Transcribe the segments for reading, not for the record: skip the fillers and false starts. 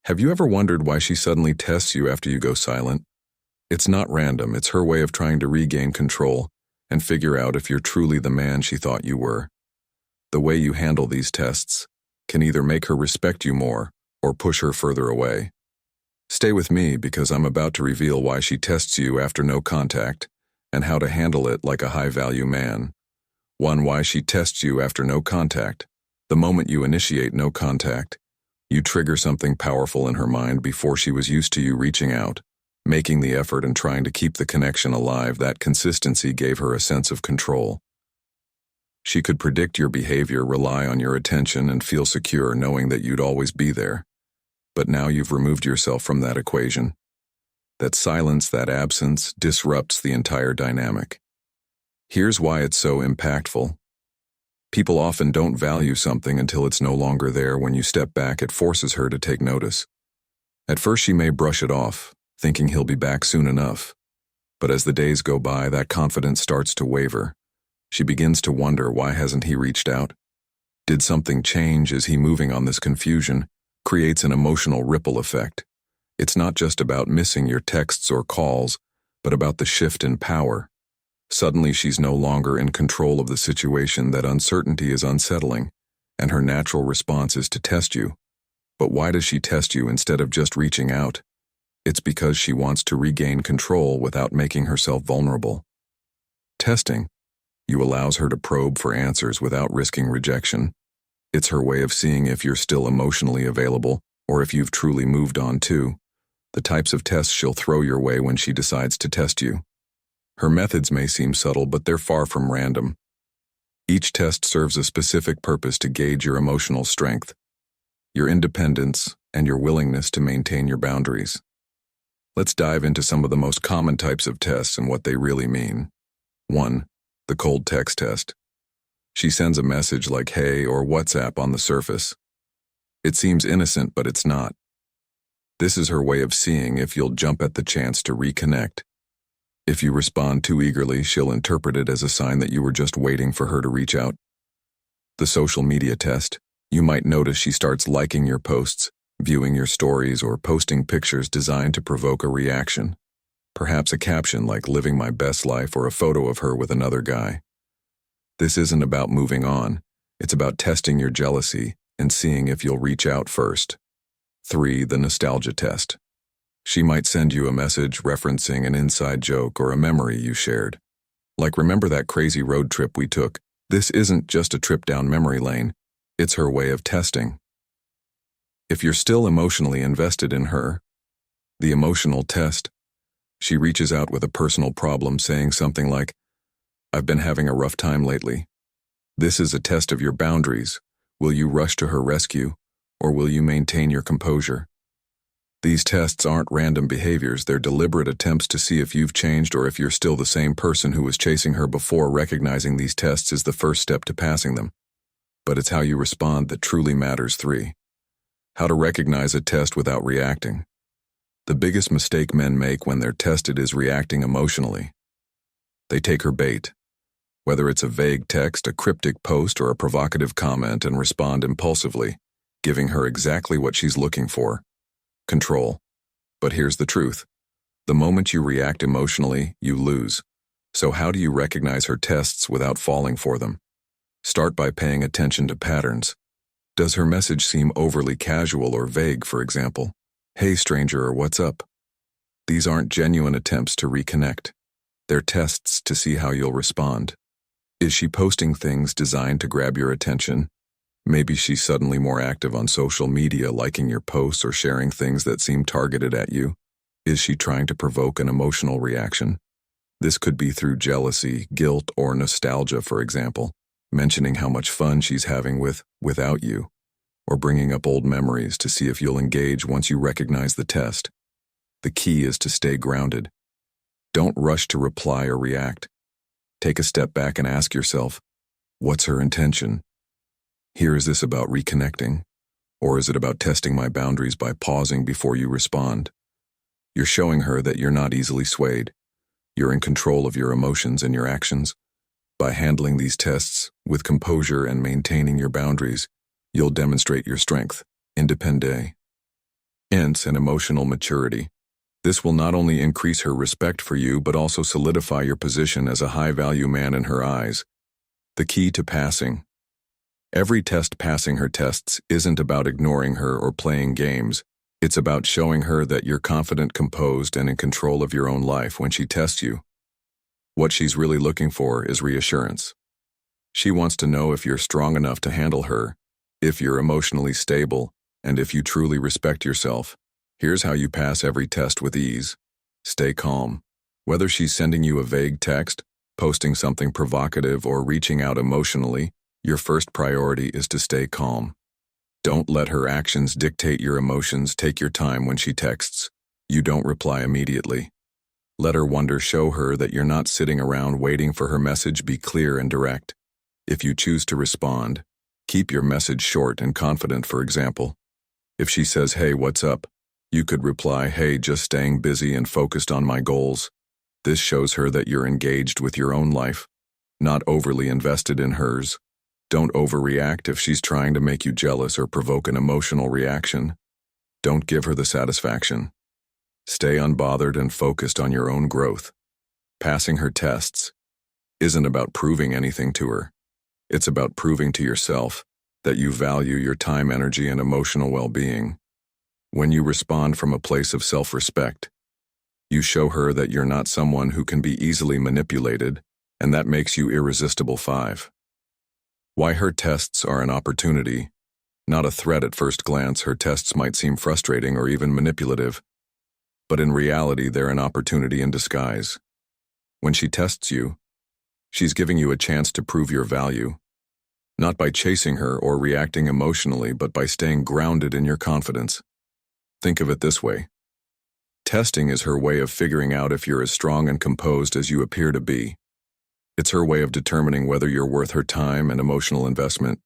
Have you ever wondered why she suddenly tests you after you go silent? It's not random, it's her way of trying to regain control and figure out if you're truly the man she thought you were. The way you handle these tests can either make her respect you more or push her further away. Stay with me because I'm about to reveal why she tests you after no contact and how to handle it like a high-value man. 1. Why she tests you after no contact. The moment you initiate no contact, you trigger something powerful in her mind before she was used to you reaching out, making the effort and trying to keep the connection alive. That consistency gave her a sense of control. She could predict your behavior, rely on your attention, and feel secure knowing that you'd always be there. But now you've removed yourself from that equation. That silence, that absence, disrupts the entire dynamic. Here's why it's so impactful. People often don't value something until it's no longer there. When you step back, it forces her to take notice. At first, she may brush it off, thinking he'll be back soon enough. But as the days go by, that confidence starts to waver. She begins to wonder, why hasn't he reached out? Did something change? Is he moving on? This confusion creates an emotional ripple effect. It's not just about missing your texts or calls, but about the shift in power. Suddenly, she's no longer in control of the situation. That uncertainty is unsettling, and her natural response is to test you. But why does she test you instead of just reaching out? It's because she wants to regain control without making herself vulnerable. Testing you allows her to probe for answers without risking rejection. It's her way of seeing if you're still emotionally available or if you've truly moved on too. The types of tests she'll throw your way when she decides to test you. Her methods may seem subtle, but they're far from random. Each test serves a specific purpose to gauge your emotional strength, your independence, and your willingness to maintain your boundaries. Let's dive into some of the most common types of tests and what they really mean. 1. The cold text test. She sends a message like "Hey" or "WhatsApp" on the surface. It seems innocent, but it's not. This is her way of seeing if you'll jump at the chance to reconnect. If you respond too eagerly, she'll interpret it as a sign that you were just waiting for her to reach out. The social media test. You might notice she starts liking your posts, viewing your stories, or posting pictures designed to provoke a reaction. Perhaps a caption like "living my best life" or a photo of her with another guy. This isn't about moving on. It's about testing your jealousy and seeing if you'll reach out first. 3. The nostalgia test. She might send you a message referencing an inside joke or a memory you shared. Like, "Remember that crazy road trip we took?" This isn't just a trip down memory lane. It's her way of testing. If you're still emotionally invested in her. The emotional test. She reaches out with a personal problem, saying something like, "I've been having a rough time lately." This is a test of your boundaries. Will you rush to her rescue, or will you maintain your composure? These tests aren't random behaviors, they're deliberate attempts to see if you've changed or if you're still the same person who was chasing her before. Recognizing these tests is the first step to passing them. But it's how you respond that truly matters. 3. How to recognize a test without reacting. The biggest mistake men make when they're tested is reacting emotionally. They take her bait, whether it's a vague text, a cryptic post, or a provocative comment, and respond impulsively, giving her exactly what she's looking for: control. But here's the truth. The moment you react emotionally, you lose. So how do you recognize her tests without falling for them? Start by paying attention to patterns. Does her message seem overly casual or vague, for example? "Hey stranger" or "What's up?" These aren't genuine attempts to reconnect. They're tests to see how you'll respond. Is she posting things designed to grab your attention? Maybe she's suddenly more active on social media, liking your posts or sharing things that seem targeted at you. Is she trying to provoke an emotional reaction? This could be through jealousy, guilt, or nostalgia, for example, mentioning how much fun she's having without you, or bringing up old memories to see if you'll engage. Once you recognize the test, the key is to stay grounded. Don't rush to reply or react. Take a step back and ask yourself, what's her intention? Here, is this about reconnecting? Or is it about testing my boundaries? By pausing before you respond, you're showing her that you're not easily swayed. You're in control of your emotions and your actions. By handling these tests with composure and maintaining your boundaries, you'll demonstrate your strength, independence, hints, and emotional maturity. This will not only increase her respect for you but also solidify your position as a high-value man in her eyes. The key to passing. Every test passing her tests isn't about ignoring her or playing games. It's about showing her that you're confident, composed, and in control of your own life when she tests you. What she's really looking for is reassurance. She wants to know if you're strong enough to handle her, if you're emotionally stable, and if you truly respect yourself. Here's how you pass every test with ease. Stay calm. Whether she's sending you a vague text, posting something provocative, or reaching out emotionally, your first priority is to stay calm. Don't let her actions dictate your emotions. Take your time when she texts. You don't reply immediately. Let her wonder. Show her that you're not sitting around waiting for her message. Be clear and direct. If you choose to respond, keep your message short and confident. For example, if she says, "Hey, what's up?" you could reply, "Hey, just staying busy and focused on my goals." This shows her that you're engaged with your own life, not overly invested in hers. Don't overreact if she's trying to make you jealous or provoke an emotional reaction. Don't give her the satisfaction. Stay unbothered and focused on your own growth. Passing her tests isn't about proving anything to her. It's about proving to yourself that you value your time, energy, and emotional well-being. When you respond from a place of self-respect, you show her that you're not someone who can be easily manipulated, and that makes you irresistible. 5. Why her tests are an opportunity, not a threat. At first glance, her tests might seem frustrating or even manipulative, but in reality, they're an opportunity in disguise. When she tests you, she's giving you a chance to prove your value, not by chasing her or reacting emotionally, but by staying grounded in your confidence. Think of it this way. Testing is her way of figuring out if you're as strong and composed as you appear to be. It's her way of determining whether you're worth her time and emotional investment.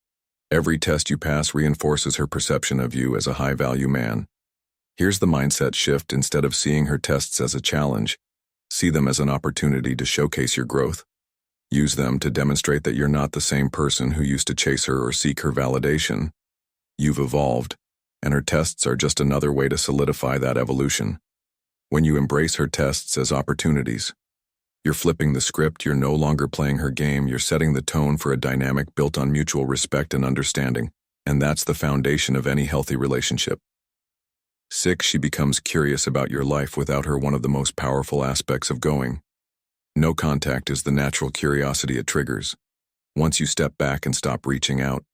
Every test you pass reinforces her perception of you as a high-value man. Here's the mindset shift. Instead of seeing her tests as a challenge, see them as an opportunity to showcase your growth. Use them to demonstrate that you're not the same person who used to chase her or seek her validation. You've evolved, and her tests are just another way to solidify that evolution. When you embrace her tests as opportunities, you're flipping the script. You're no longer playing her game. You're setting the tone for a dynamic built on mutual respect and understanding, and that's the foundation of any healthy relationship. 6. She becomes curious about your life. Without her, one of the most powerful aspects of going no contact is the natural curiosity it triggers. Once you step back and stop reaching out,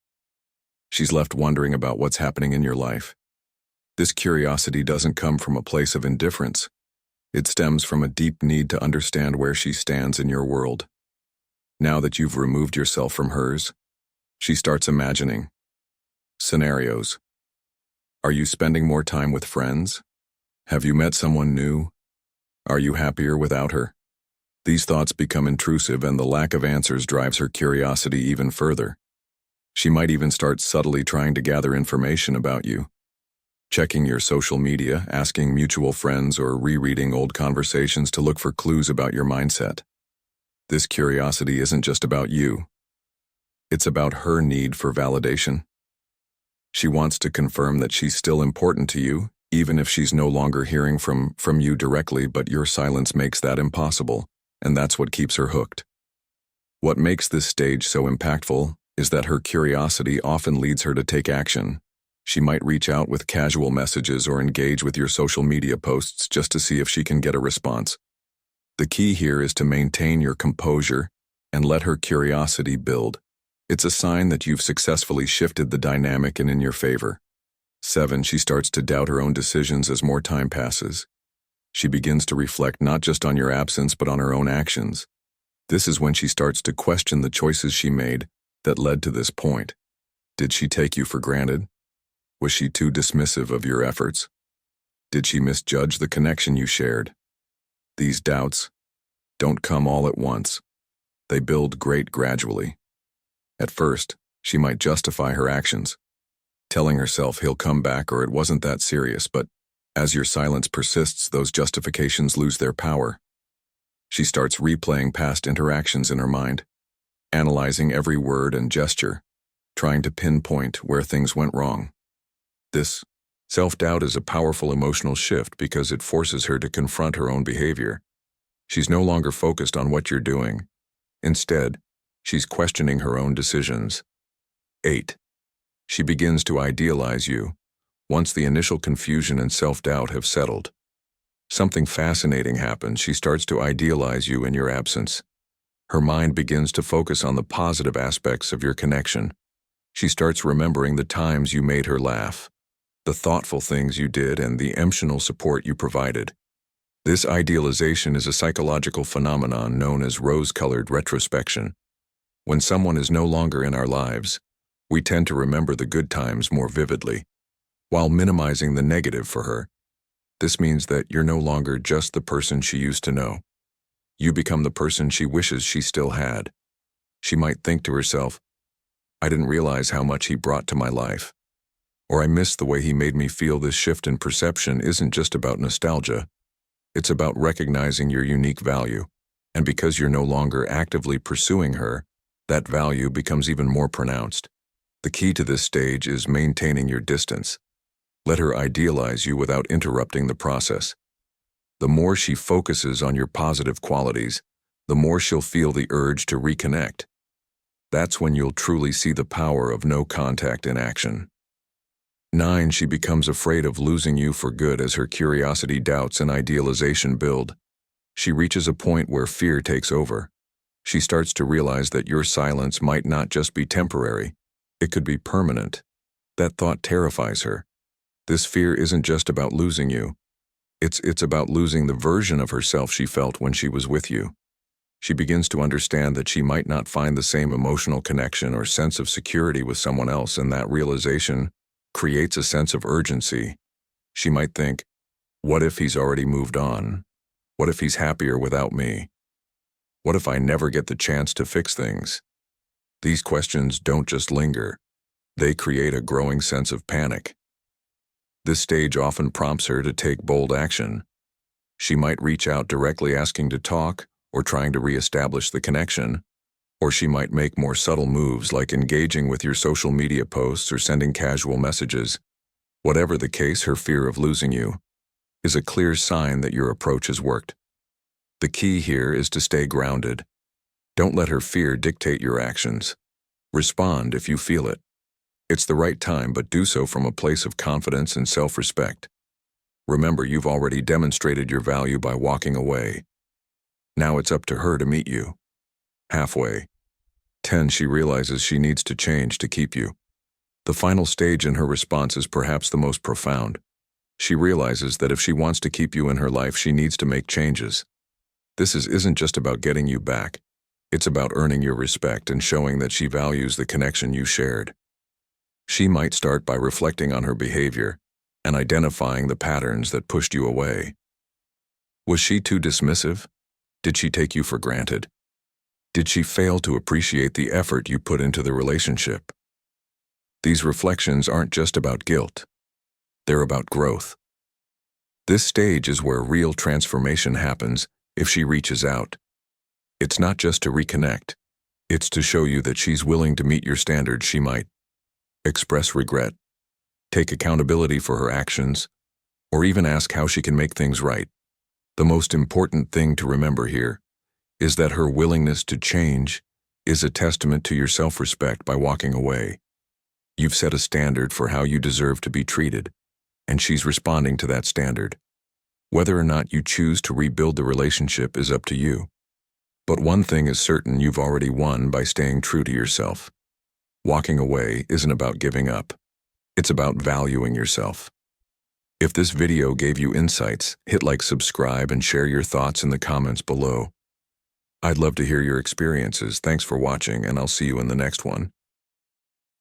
she's left wondering about what's happening in your life. This curiosity doesn't come from a place of indifference. It stems from a deep need to understand where she stands in your world. Now that you've removed yourself from hers, she starts imagining scenarios. Are you spending more time with friends? Have you met someone new? Are you happier without her? These thoughts become intrusive, and the lack of answers drives her curiosity even further. She might even start subtly trying to gather information about you. Checking your social media, asking mutual friends, or rereading old conversations to look for clues about your mindset. This curiosity isn't just about you. It's about her need for validation. She wants to confirm that she's still important to you, even if she's no longer hearing from you directly, but your silence makes that impossible, and that's what keeps her hooked. What makes this stage so impactful is that her curiosity often leads her to take action. She might reach out with casual messages or engage with your social media posts just to see if she can get a response. The key here is to maintain your composure and let her curiosity build. It's a sign that you've successfully shifted the dynamic and in your favor. 7. She starts to doubt her own decisions as more time passes. She begins to reflect not just on your absence but on her own actions. This is when she starts to question the choices she made that led to this point. Did she take you for granted? Was she too dismissive of your efforts? Did she misjudge the connection you shared? These doubts don't come all at once. They build gradually. At first, she might justify her actions, telling herself he'll come back or it wasn't that serious, but as your silence persists, those justifications lose their power. She starts replaying past interactions in her mind, analyzing every word and gesture, trying to pinpoint where things went wrong. This Self-doubt is a powerful emotional shift because it forces her to confront her own behavior. She's no longer focused on what you're doing. Instead, she's questioning her own decisions. 8. She begins to idealize you, once the initial confusion and self-doubt have settled. Something fascinating happens. She starts to idealize you in your absence. Her mind begins to focus on the positive aspects of your connection. She starts remembering the times you made her laugh, the thoughtful things you did, and the emotional support you provided. This idealization is a psychological phenomenon known as rose-colored retrospection. When someone is no longer in our lives, we tend to remember the good times more vividly, while minimizing the negative for her. This means that you're no longer just the person she used to know. You become the person she wishes she still had. She might think to herself, "I didn't realize how much he brought to my life," or "I missed the way he made me feel." This shift in perception isn't just about nostalgia. It's about recognizing your unique value, and because you're no longer actively pursuing her, that value becomes even more pronounced. The key to this stage is maintaining your distance. Let her idealize you without interrupting the process. The more she focuses on your positive qualities, the more she'll feel the urge to reconnect. That's when you'll truly see the power of no contact in action. 9. She becomes afraid of losing you for good as her curiosity, doubts, and idealization build. She reaches a point where fear takes over. She starts to realize that your silence might not just be temporary, it could be permanent. That thought terrifies her. This fear isn't just about losing you. It's about losing the version of herself she felt when she was with you. She begins to understand that she might not find the same emotional connection or sense of security with someone else, and that realization creates a sense of urgency. She might think, "What if he's already moved on? What if he's happier without me? What if I never get the chance to fix things?" These questions don't just linger. They create a growing sense of panic. This stage often prompts her to take bold action. She might reach out directly asking to talk or trying to reestablish the connection, or she might make more subtle moves like engaging with your social media posts or sending casual messages. Whatever the case, her fear of losing you is a clear sign that your approach has worked. The key here is to stay grounded. Don't let her fear dictate your actions. Respond if you feel it. It's the right time, but do so from a place of confidence and self-respect. Remember, you've already demonstrated your value by walking away. Now it's up to her to meet you halfway. 10. She realizes she needs to change to keep you. The final stage in her response is perhaps the most profound. She realizes that if she wants to keep you in her life, she needs to make changes. This isn't just about getting you back. It's about earning your respect and showing that she values the connection you shared. She might start by reflecting on her behavior and identifying the patterns that pushed you away. Was she too dismissive? Did she take you for granted? Did she fail to appreciate the effort you put into the relationship? These reflections aren't just about guilt. They're about growth. This stage is where real transformation happens if she reaches out. It's not just to reconnect. It's to show you that she's willing to meet your standards. She might express regret, take accountability for her actions, or even ask how she can make things right. The most important thing to remember here is that her willingness to change is a testament to your self-respect. By walking away, you've set a standard for how you deserve to be treated, and she's responding to that standard. Whether or not you choose to rebuild the relationship is up to you. But one thing is certain: you've already won by staying true to yourself. Walking away isn't about giving up. It's about valuing yourself. If this video gave you insights, hit like, subscribe, and share your thoughts in the comments below. I'd love to hear your experiences. Thanks for watching, and I'll see you in the next one.